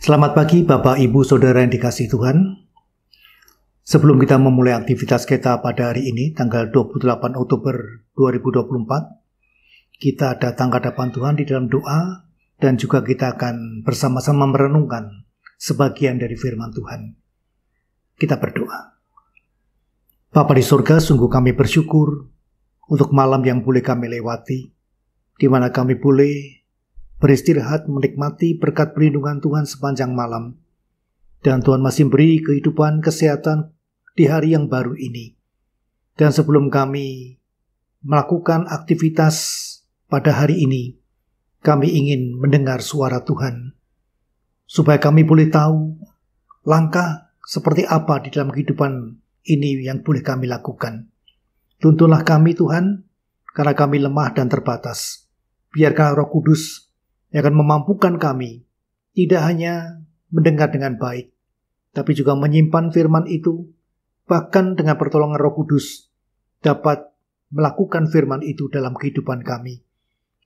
Selamat pagi Bapak, Ibu, Saudara yang dikasihi Tuhan. Sebelum kita memulai aktivitas kita pada hari ini, tanggal 28 Oktober 2024, kita datang ke hadapan Tuhan di dalam doa dan juga kita akan bersama-sama merenungkan sebagian dari firman Tuhan. Kita berdoa. Bapa di surga, sungguh kami bersyukur untuk malam yang boleh kami lewati, di mana kami boleh beristirahat menikmati berkat perlindungan Tuhan sepanjang malam. Dan Tuhan masih beri kehidupan, kesehatan di hari yang baru ini. Dan sebelum kami melakukan aktivitas pada hari ini, kami ingin mendengar suara Tuhan, supaya kami boleh tahu langkah seperti apa di dalam kehidupan ini yang boleh kami lakukan. Tuntunlah kami Tuhan, karena kami lemah dan terbatas. Biarkan Roh Kudus yang akan memampukan kami tidak hanya mendengar dengan baik, tapi juga menyimpan firman itu, bahkan dengan pertolongan Roh Kudus dapat melakukan firman itu dalam kehidupan kami.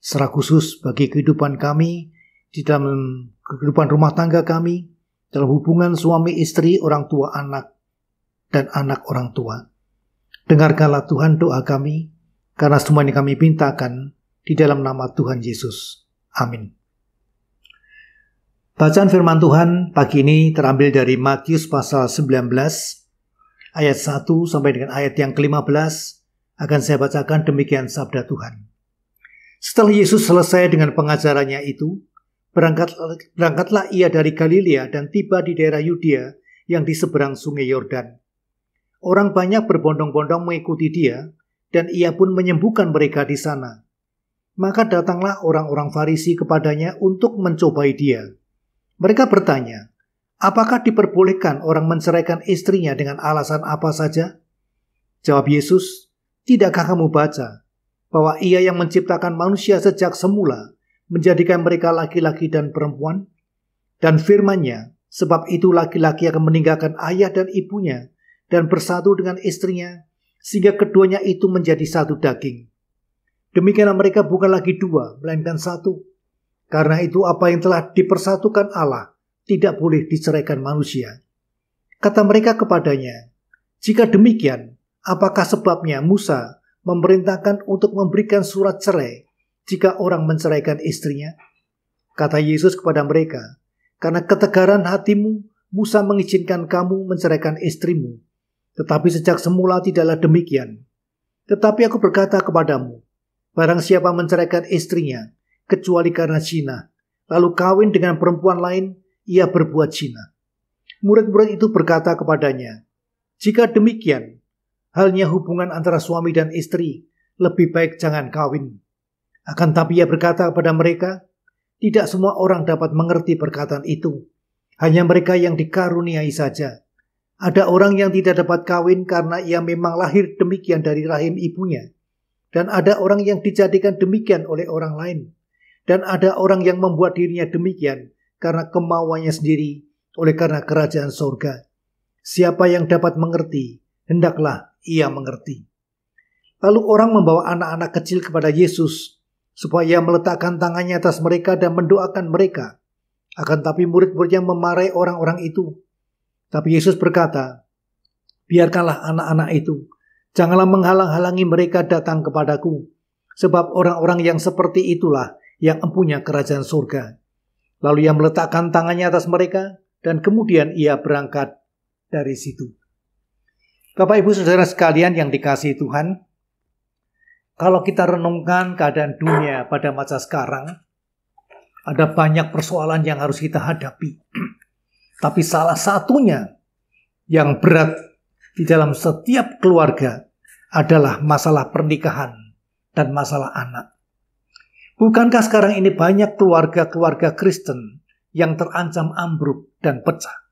Secara khusus bagi kehidupan kami, di dalam kehidupan rumah tangga kami, dalam hubungan suami istri, orang tua anak, dan anak orang tua. Dengarkanlah Tuhan doa kami, karena semua ini kami mintakan di dalam nama Tuhan Yesus. Amin. Bacaan firman Tuhan pagi ini terambil dari Matius pasal 19 ayat 1 sampai dengan ayat yang ke-15. Akan saya bacakan demikian sabda Tuhan. Setelah Yesus selesai dengan pengajarannya itu, berangkatlah ia dari Galilea dan tiba di daerah Yudea yang di seberang sungai Yordan. Orang banyak berbondong-bondong mengikuti dia, dan ia pun menyembuhkan mereka di sana. Maka datanglah orang-orang Farisi kepadanya untuk mencobai dia. Mereka bertanya, apakah diperbolehkan orang menceraikan istrinya dengan alasan apa saja? Jawab Yesus, tidakkah kamu baca bahwa ia yang menciptakan manusia sejak semula menjadikan mereka laki-laki dan perempuan? Dan firman-Nya, sebab itu laki-laki akan meninggalkan ayah dan ibunya dan bersatu dengan istrinya, sehingga keduanya itu menjadi satu daging. Demikianlah mereka bukan lagi dua, melainkan satu. Karena itu apa yang telah dipersatukan Allah tidak boleh diceraikan manusia. Kata mereka kepadanya, jika demikian, apakah sebabnya Musa memerintahkan untuk memberikan surat cerai jika orang menceraikan istrinya? Kata Yesus kepada mereka, karena ketegaran hatimu, Musa mengizinkan kamu menceraikan istrimu. Tetapi sejak semula tidaklah demikian. Tetapi aku berkata kepadamu, barang siapa menceraikan istrinya, kecuali karena zina, lalu kawin dengan perempuan lain, ia berbuat zina. Murid-murid itu berkata kepadanya, jika demikian, halnya hubungan antara suami dan istri, lebih baik jangan kawin. Akan tapi ia berkata kepada mereka, tidak semua orang dapat mengerti perkataan itu, hanya mereka yang dikaruniai saja. Ada orang yang tidak dapat kawin karena ia memang lahir demikian dari rahim ibunya. Dan ada orang yang dijadikan demikian oleh orang lain. Dan ada orang yang membuat dirinya demikian karena kemauannya sendiri, oleh karena kerajaan sorga. Siapa yang dapat mengerti, hendaklah ia mengerti. Lalu orang membawa anak-anak kecil kepada Yesus, supaya meletakkan tangannya atas mereka dan mendoakan mereka. Akan tapi murid-muridnya memarahi orang-orang itu. Tapi Yesus berkata, biarkanlah anak-anak itu, janganlah menghalang-halangi mereka datang kepadaku, sebab orang-orang yang seperti itulah yang empunya kerajaan surga. Lalu ia meletakkan tangannya atas mereka, dan kemudian ia berangkat dari situ. Bapak Ibu Saudara sekalian yang dikasihi Tuhan, kalau kita renungkan keadaan dunia pada masa sekarang, ada banyak persoalan yang harus kita hadapi. Tapi salah satunya yang berat di dalam setiap keluarga adalah masalah pernikahan dan masalah anak. Bukankah sekarang ini banyak keluarga-keluarga Kristen yang terancam ambruk dan pecah?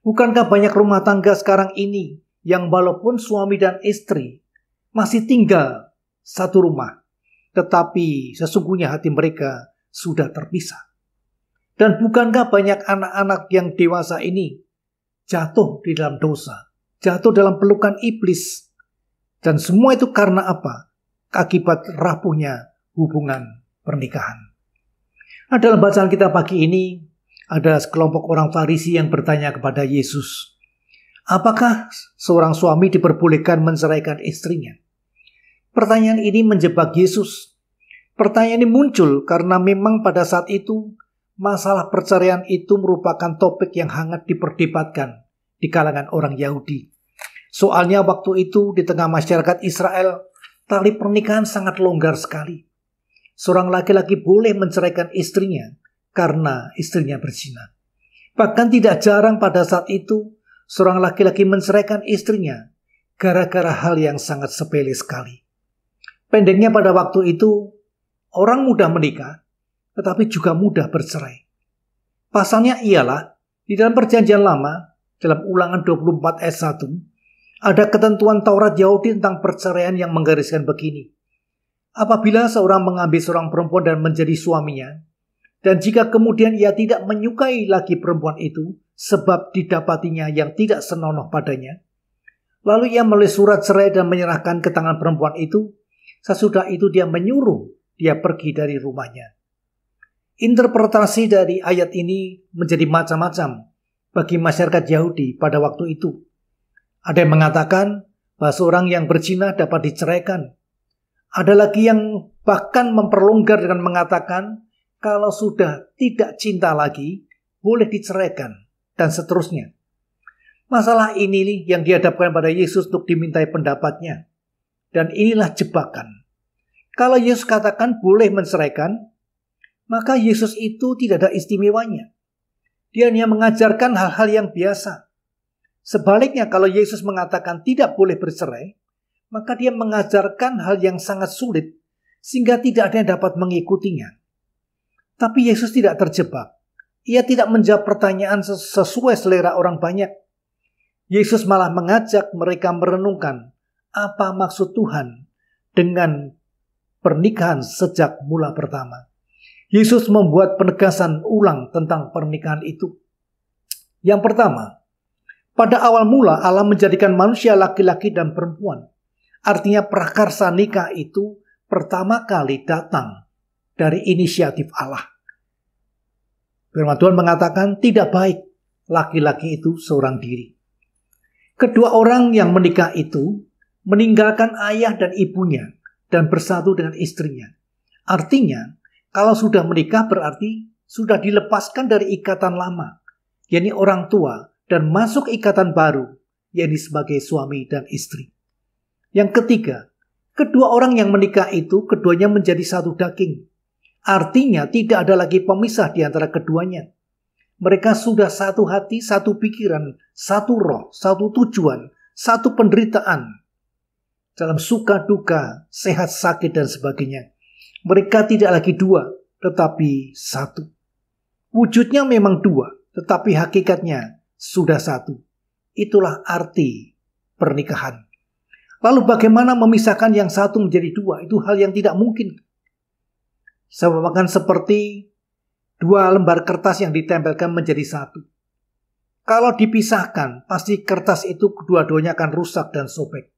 Bukankah banyak rumah tangga sekarang ini yang walaupun suami dan istri masih tinggal satu rumah, tetapi sesungguhnya hati mereka sudah terpisah? Dan bukankah banyak anak-anak yang dewasa ini jatuh di dalam dosa, jatuh dalam pelukan iblis. Dan semua itu karena apa? Akibat rapuhnya hubungan pernikahan. Nah, dalam bacaan kita pagi ini, ada sekelompok orang Farisi yang bertanya kepada Yesus, apakah seorang suami diperbolehkan menceraikan istrinya? Pertanyaan ini menjebak Yesus. Pertanyaan ini muncul karena memang pada saat itu masalah perceraian itu merupakan topik yang hangat diperdebatkan di kalangan orang Yahudi. Soalnya waktu itu di tengah masyarakat Israel, tali pernikahan sangat longgar sekali. Seorang laki-laki boleh menceraikan istrinya karena istrinya berzina. Bahkan tidak jarang pada saat itu, seorang laki-laki menceraikan istrinya gara-gara hal yang sangat sepele sekali. Pendeknya pada waktu itu, orang mudah menikah, tetapi juga mudah bercerai. Pasalnya ialah, di dalam perjanjian lama, dalam Ulangan 24 ayat 1, ada ketentuan Taurat Yahudi tentang perceraian yang menggariskan begini. Apabila seorang mengambil seorang perempuan dan menjadi suaminya, dan jika kemudian ia tidak menyukai lagi perempuan itu, sebab didapatinya yang tidak senonoh padanya, lalu ia menulis surat cerai dan menyerahkan ke tangan perempuan itu, sesudah itu dia menyuruh dia pergi dari rumahnya. Interpretasi dari ayat ini menjadi macam-macam bagi masyarakat Yahudi pada waktu itu. Ada yang mengatakan bahwa seorang yang berzina dapat diceraikan. Ada lagi yang bahkan memperlonggar dengan mengatakan kalau sudah tidak cinta lagi, boleh diceraikan, dan seterusnya. Masalah ini yang dihadapkan pada Yesus untuk dimintai pendapatnya. Dan inilah jebakan. Kalau Yesus katakan boleh menceraikan, maka Yesus itu tidak ada istimewanya. Dia hanya mengajarkan hal-hal yang biasa. Sebaliknya kalau Yesus mengatakan tidak boleh bercerai, maka dia mengajarkan hal yang sangat sulit, sehingga tidak ada yang dapat mengikutinya. Tapi Yesus tidak terjebak. Ia tidak menjawab pertanyaan sesuai selera orang banyak. Yesus malah mengajak mereka merenungkan apa maksud Tuhan dengan pernikahan sejak mula pertama. Yesus membuat penegasan ulang tentang pernikahan itu. Yang pertama, pada awal mula Allah menjadikan manusia laki-laki dan perempuan. Artinya prakarsa nikah itu pertama kali datang dari inisiatif Allah. Firman Tuhan mengatakan tidak baik laki-laki itu seorang diri. Kedua orang yang menikah itu meninggalkan ayah dan ibunya dan bersatu dengan istrinya. Artinya, kalau sudah menikah berarti sudah dilepaskan dari ikatan lama, yakni orang tua, dan masuk ikatan baru, yakni sebagai suami dan istri. Yang ketiga, kedua orang yang menikah itu keduanya menjadi satu daging. Artinya tidak ada lagi pemisah di antara keduanya. Mereka sudah satu hati, satu pikiran, satu roh, satu tujuan, satu penderitaan. Dalam suka duka, sehat sakit dan sebagainya. Mereka tidak lagi dua, tetapi satu. Wujudnya memang dua, tetapi hakikatnya sudah satu. Itulah arti pernikahan. Lalu bagaimana memisahkan yang satu menjadi dua? Itu hal yang tidak mungkin. Sebabkan seperti dua lembar kertas yang ditempelkan menjadi satu. Kalau dipisahkan, pasti kertas itu kedua-duanya akan rusak dan sobek.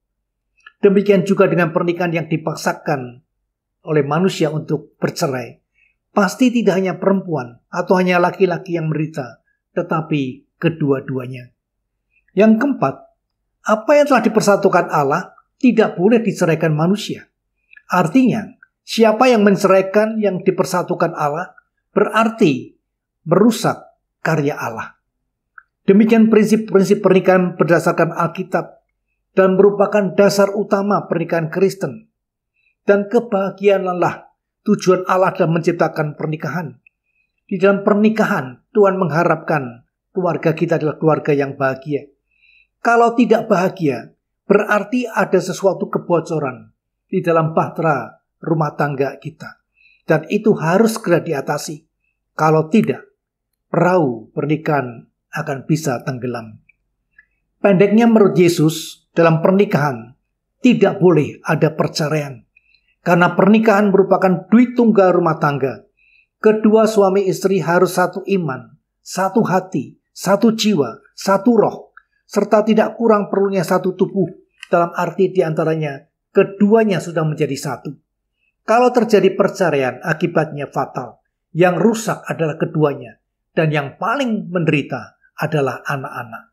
Demikian juga dengan pernikahan yang dipaksakan oleh manusia untuk bercerai. Pasti tidak hanya perempuan atau hanya laki-laki yang menderita, tetapi kedua-duanya. Yang keempat, apa yang telah dipersatukan Allah tidak boleh diceraikan manusia. Artinya, siapa yang menceraikan yang dipersatukan Allah berarti merusak karya Allah. Demikian prinsip-prinsip pernikahan berdasarkan Alkitab dan merupakan dasar utama pernikahan Kristen. Dan kebahagiaanlah tujuan Allah dalam menciptakan pernikahan. Di dalam pernikahan, Tuhan mengharapkan keluarga kita adalah keluarga yang bahagia. Kalau tidak bahagia, berarti ada sesuatu kebocoran di dalam bahtera rumah tangga kita. Dan itu harus segera diatasi. Kalau tidak, perahu pernikahan akan bisa tenggelam. Pendeknya menurut Yesus, dalam pernikahan tidak boleh ada perceraian. Karena pernikahan merupakan duit tunggal rumah tangga. Kedua suami istri harus satu iman, satu hati, satu jiwa, satu roh, serta tidak kurang perlunya satu tubuh, dalam arti diantaranya keduanya sudah menjadi satu. Kalau terjadi perceraian, akibatnya fatal. Yang rusak adalah keduanya, dan yang paling menderita adalah anak-anak.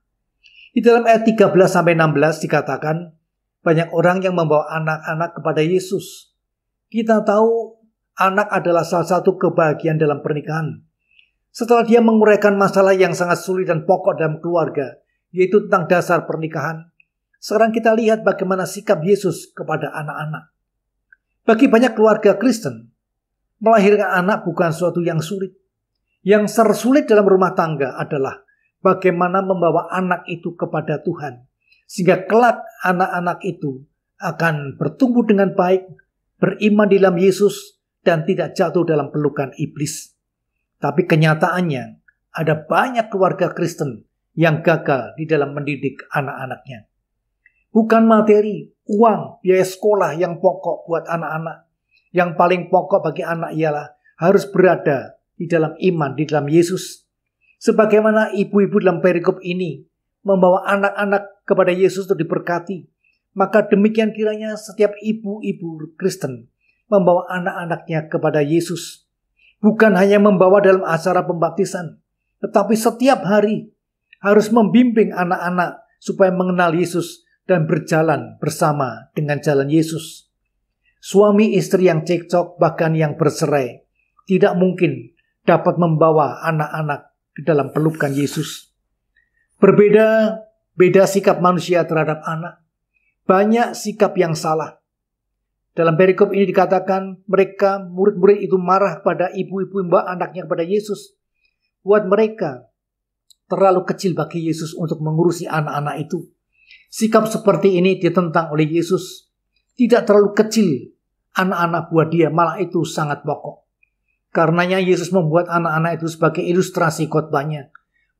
Di dalam ayat 13-16 dikatakan, banyak orang yang membawa anak-anak kepada Yesus. Kita tahu anak adalah salah satu kebahagiaan dalam pernikahan. Setelah dia menguraikan masalah yang sangat sulit dan pokok dalam keluarga, yaitu tentang dasar pernikahan, sekarang kita lihat bagaimana sikap Yesus kepada anak-anak. Bagi banyak keluarga Kristen, melahirkan anak bukan sesuatu yang sulit. Yang tersulit dalam rumah tangga adalah bagaimana membawa anak itu kepada Tuhan, sehingga kelak anak-anak itu akan bertumbuh dengan baik, beriman di dalam Yesus, dan tidak jatuh dalam pelukan iblis. Tapi kenyataannya, ada banyak keluarga Kristen yang gagal di dalam mendidik anak-anaknya. Bukan materi, uang, biaya sekolah yang pokok buat anak-anak. Yang paling pokok bagi anak ialah harus berada di dalam iman, di dalam Yesus. Sebagaimana ibu-ibu dalam perikop ini membawa anak-anak kepada Yesus untuk diberkati, maka demikian kiranya setiap ibu-ibu Kristen membawa anak-anaknya kepada Yesus. Bukan hanya membawa dalam acara pembaptisan, tetapi setiap hari harus membimbing anak-anak supaya mengenal Yesus dan berjalan bersama dengan jalan Yesus. Suami istri yang cekcok, bahkan yang bercerai, tidak mungkin dapat membawa anak-anak ke dalam pelukan Yesus. Beda sikap manusia terhadap anak. Banyak sikap yang salah. Dalam perikop ini dikatakan mereka, murid-murid itu marah pada ibu-ibu yang membawa anaknya kepada Yesus. Buat mereka terlalu kecil bagi Yesus untuk mengurusi anak-anak itu. Sikap seperti ini ditentang oleh Yesus. Tidak terlalu kecil anak-anak buat dia, malah itu sangat pokok. Karenanya Yesus membuat anak-anak itu sebagai ilustrasi khotbahnya,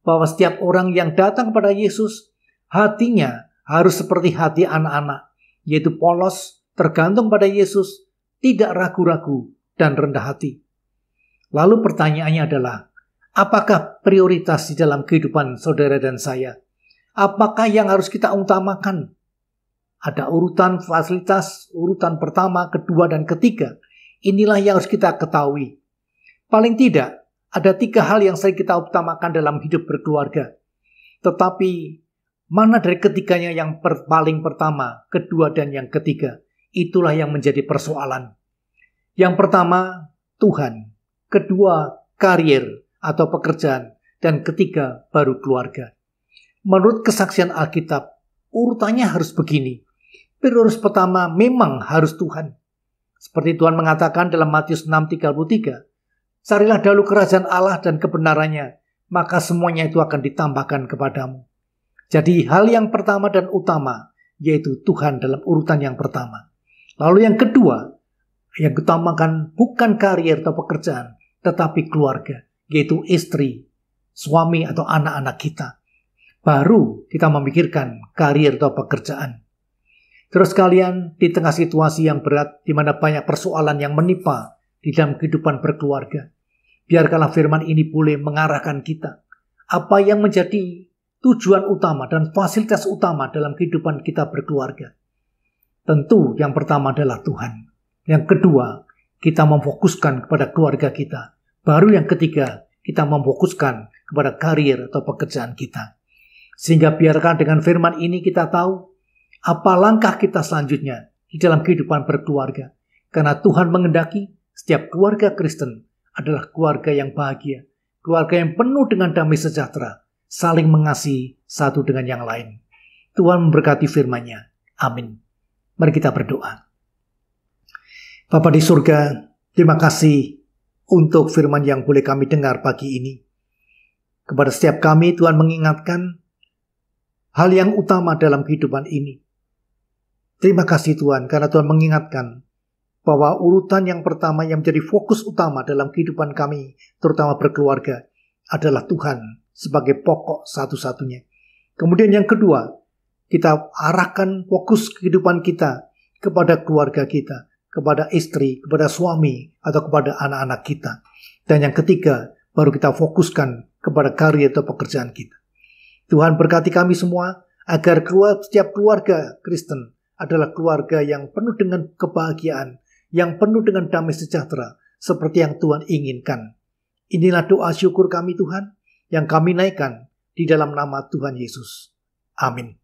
bahwa setiap orang yang datang kepada Yesus, hatinya harus seperti hati anak-anak, yaitu polos, tergantung pada Yesus, tidak ragu-ragu, dan rendah hati. Lalu pertanyaannya adalah, apakah prioritas di dalam kehidupan saudara dan saya? Apakah yang harus kita utamakan? Ada urutan fasilitas, urutan pertama, kedua, dan ketiga. Inilah yang harus kita ketahui. Paling tidak, ada 3 hal yang sering kita utamakan dalam hidup berkeluarga. Tetapi, mana dari ketiganya yang paling pertama, kedua, dan yang ketiga? Itulah yang menjadi persoalan. Yang pertama, Tuhan. Kedua, karir atau pekerjaan. Dan ketiga, baru keluarga. Menurut kesaksian Alkitab, urutannya harus begini. Prioritas pertama memang harus Tuhan. Seperti Tuhan mengatakan dalam Matius 6:33, carilah dahulu kerajaan Allah dan kebenarannya, maka semuanya itu akan ditambahkan kepadamu. Jadi hal yang pertama dan utama, yaitu Tuhan dalam urutan yang pertama. Lalu yang kedua, yang utamakan bukan karir atau pekerjaan, tetapi keluarga, yaitu istri, suami atau anak-anak kita. Baru kita memikirkan karir atau pekerjaan. Terus kalian di tengah situasi yang berat, di mana banyak persoalan yang menimpa di dalam kehidupan berkeluarga, biarkanlah firman ini boleh mengarahkan kita. Apa yang menjadi tujuan utama dan fasilitas utama dalam kehidupan kita berkeluarga? Tentu yang pertama adalah Tuhan. Yang kedua, kita memfokuskan kepada keluarga kita. Baru yang ketiga, kita memfokuskan kepada karir atau pekerjaan kita. Sehingga biarkan dengan firman ini kita tahu apa langkah kita selanjutnya di dalam kehidupan berkeluarga. Karena Tuhan menghendaki setiap keluarga Kristen adalah keluarga yang bahagia, keluarga yang penuh dengan damai sejahtera, saling mengasihi satu dengan yang lain. Tuhan memberkati firman-Nya. Amin. Mari kita berdoa. Bapa di surga, terima kasih untuk firman yang boleh kami dengar pagi ini. Kepada setiap kami Tuhan mengingatkan hal yang utama dalam kehidupan ini. Terima kasih Tuhan karena Tuhan mengingatkan bahwa urutan yang pertama yang menjadi fokus utama dalam kehidupan kami, terutama berkeluarga, adalah Tuhan sebagai pokok satu-satunya. Kemudian yang kedua, kita arahkan fokus kehidupan kita kepada keluarga kita, kepada istri, kepada suami, atau kepada anak-anak kita. Dan yang ketiga, baru kita fokuskan kepada karir atau pekerjaan kita. Tuhan berkati kami semua agar setiap keluarga Kristen adalah keluarga yang penuh dengan kebahagiaan, yang penuh dengan damai sejahtera, seperti yang Tuhan inginkan. Inilah doa syukur kami Tuhan, yang kami naikkan di dalam nama Tuhan Yesus. Amin.